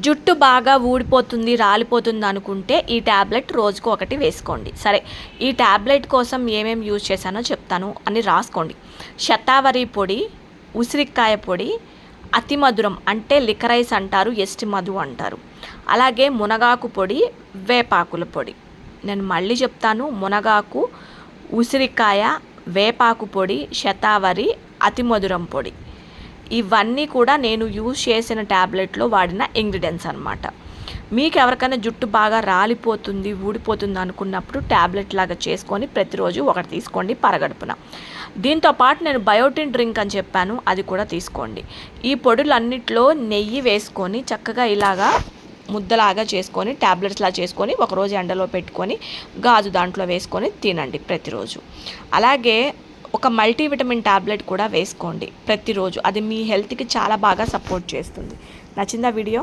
జుట్టు బాగా ఊడిపోతుంది, రాలిపోతుంది అనుకుంటే ఈ ట్యాబ్లెట్ రోజుకు ఒకటి వేసుకోండి. సరే, ఈ ట్యాబ్లెట్ కోసం ఏమేమి యూజ్ చేశానో చెప్తాను అని రాసుకోండి. శతావరి పొడి, ఉసిరికాయ పొడి, అతి మధురం అంటే లికరైస్ అంటారు, ఎస్టి మధు అంటారు. అలాగే మునగాకు పొడి, వేపాకుల పొడి. నేను మళ్ళీ చెప్తాను, మునగాకు, ఉసిరికాయ, వేపాకు పొడి, శతావరి, అతి మధురం పొడి. ఇవన్నీ కూడా నేను యూజ్ చేసిన ట్యాబ్లెట్లో వాడిన ఇంగ్రీడియంట్స్ అనమాట. మీకు ఎవరికైనా జుట్టు బాగా రాలిపోతుంది, ఊడిపోతుంది అనుకున్నప్పుడు ట్యాబ్లెట్ లాగా చేసుకొని ప్రతిరోజు ఒకటి తీసుకోండి పరగడుపున. దీంతోపాటు నేను బయోటిన్ డ్రింక్ అని చెప్పాను, అది కూడా తీసుకోండి. ఈ పొడులన్నిట్లో నెయ్యి వేసుకొని చక్కగా ఇలాగా ముద్దలాగా చేసుకొని ట్యాబ్లెట్స్లా చేసుకొని ఒకరోజు ఎండలో పెట్టుకొని గాజు దాంట్లో వేసుకొని తినండి ప్రతిరోజు. అలాగే ఒక మల్టీవిటమిన్ ట్యాబ్లెట్ కూడా వేసుకోండి ప్రతిరోజు. అది మీ హెల్త్కి చాలా బాగా సపోర్ట్ చేస్తుంది. నచ్చిందా వీడియో?